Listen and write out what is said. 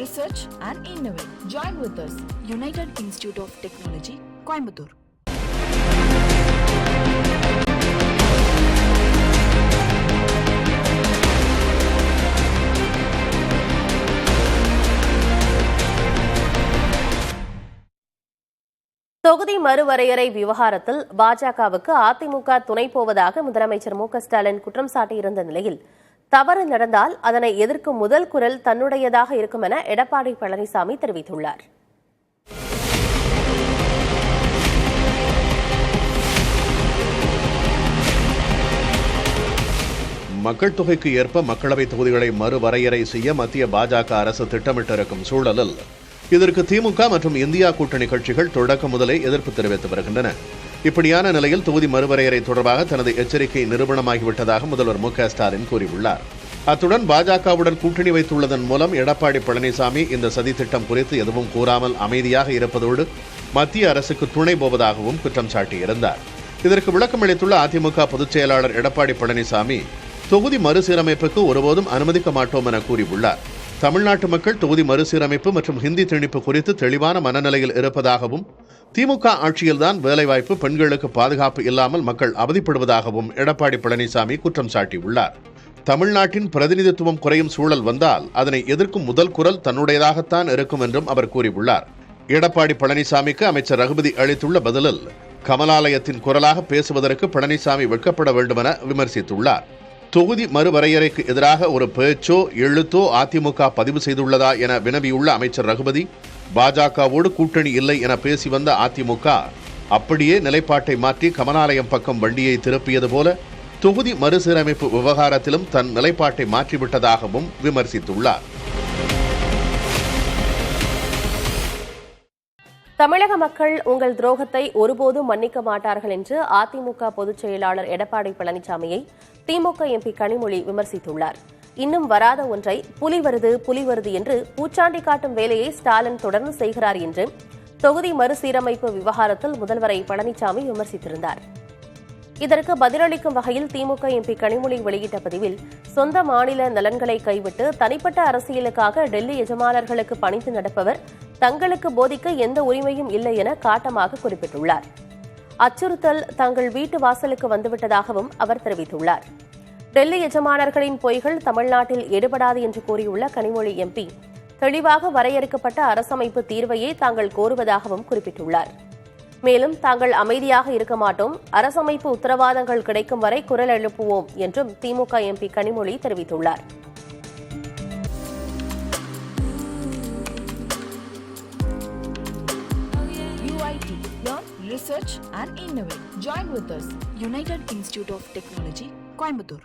research and innovate. Join with us. United Institute of Technology, Coimbatore. தொகுதி மறுவரையறை விவகாரத்தில் பாஜகவுக்கு அதிமுக துணை போவதாக முதலமைச்சர் மு க ஸ்டாலின் குற்றம் சாட்டியிருந்த நிலையில் தவறு நடந்தால் அதனை எதிர்க்கும் முதல் குரல் தன்னுடையதாக இருக்கும் என எடப்பாடி பழனிசாமி தெரிவித்துள்ளார். மக்கள் தொகைக்கு ஏற்ப மக்களவைத் தொகுதிகளை மறுவரையறை செய்ய மத்திய பாஜக அரசு திட்டமிட்டிருக்கும் சூழலில் இதற்கு திமுக மற்றும் இந்தியா கூட்டணி கட்சிகள் தொடக்கம் முதலே எதிர்ப்பு தெரிவித்து வருகின்றன. இப்படியான நிலையில் தொகுதி மறுவரையறை தொடர்பாக தனது எச்சரிக்கை நிரூபணமாகிவிட்டதாக முதல்வர் மு க ஸ்டாலின் கூறியுள்ளார். அத்துடன் பாஜகவுடன் கூட்டணி வைத்துள்ளதன் மூலம் எடப்பாடி பழனிசாமி இந்த சதி திட்டம் குறித்து எதுவும் கூறாமல் அமைதியாக இருப்பதோடு மத்திய அரசுக்கு துணை போவதாகவும் குற்றம் சாட்டியிருந்தார். இதற்கு விளக்கம் அளித்துள்ள அதிமுக பொதுச் செயலாளர் எடப்பாடி பழனிசாமி தொகுதி மறுசீரமைப்புக்கு ஒருபோதும் அனுமதிக்க மாட்டோம் என கூறியுள்ளார். தமிழ்நாட்டு மக்கள் தொகுதி மறுசீரமைப்பு மற்றும் ஹிந்தி திணிப்பு குறித்து தெளிவான மனநிலையில் இருப்பதாகவும் திமுக ஆட்சியில்தான் வேலைவாய்ப்பு, பெண்களுக்கு பாதுகாப்பு இல்லாமல் மக்கள் அவதிப்படுவதாகவும் எடப்பாடி பழனிசாமி குற்றம் சாட்டியுள்ளார். தமிழ்நாட்டின் பிரதிநிதித்துவம் குறையும் சூழல் வந்தால் அதனை எதிர்க்கும் முதல் குரல் தன்னுடையதாகத்தான் இருக்கும் என்றும் அவர் கூறியுள்ளார். எடப்பாடி பழனிசாமிக்கு அமைச்சர் ரகுபதி அளித்துள்ள பதிலில் கமலாலயத்தின் குரலாக பேசுவதற்கு பழனிசாமி வெட்கப்பட வேண்டும் என விமர்சித்துள்ளார். தொகுதி மறுவரையறைக்கு எதிராக ஒரு பேச்சோ எழுத்தோ அதிமுக பதிவு செய்துள்ளதா என வினவியுள்ள அமைச்சர் ரகுபதி, பாஜகவோடு கூட்டணி இல்லை என பேசி வந்த அதிமுக அப்படியே நிலைப்பாட்டை மாற்றி கமலாலயம் பக்கம் வண்டியை திருப்பியது போல தொகுதி மறுசீரமைப்பு விவகாரத்திலும் தன் நிலைப்பாட்டை மாற்றிவிட்டதாகவும் விமர்சித்துள்ளார். தமிழக மக்கள் உங்கள் துரோகத்தை ஒருபோதும் மன்னிக்க மாட்டார்கள் என்று அதிமுக பொதுச் செயலாளர் எடப்பாடி பழனிசாமியை திமுக எம்பி கனிமொழி விமர்சித்துள்ளார். இன்னும் வராத ஒன்றை புலி வருது என்று பூச்சாண்டி காட்டும் வேலையை ஸ்டாலின் தொடர்ந்து செய்கிறார் என்று தொகுதி மறுசீரமைப்பு விவகாரத்தில் முதல்வரை பழனிசாமி விமர்சித்திருந்தார். இதற்கு பதிலளிக்கும் வகையில் திமுக எம்பி கனிமொழி வெளியிட்ட பதிவில் சொந்த மாநில நலன்களை கைவிட்டு தனிப்பட்ட அரசியலுக்காக டெல்லி எஜமானர்களுக்கு பணிந்து நடப்பவர் தங்களுக்கு போதிக்க எந்த உரிமையும் இல்லை என காட்டமாக குறிப்பிட்டுள்ளார். அச்சுறுத்தல் தங்கள் வீட்டு வாசலுக்கு வந்துவிட்டதாகவும் அவர் தெரிவித்துள்ளார். டெல்லி எஜமானர்களின் பொய்கள் தமிழ்நாட்டில் எடுபடாது என்று கூறியுள்ள கனிமொழி எம்பி தெளிவாக வரையறுக்கப்பட்ட அரசமைப்பு தீர்வையே தாங்கள் கோருவதாகவும் குறிப்பிட்டுள்ளார். மேலும் தாங்கள் அமைதியாக இருக்க மாட்டோம், அரசமைப்பு உத்தரவாதங்கள் கிடைக்கும் வரை குரல் எழுப்புவோம் என்றும் திமுக எம்பி கனிமொழி தெரிவித்துள்ளார். Research and innovate. Join with us. United Institute of Technology, Coimbatore.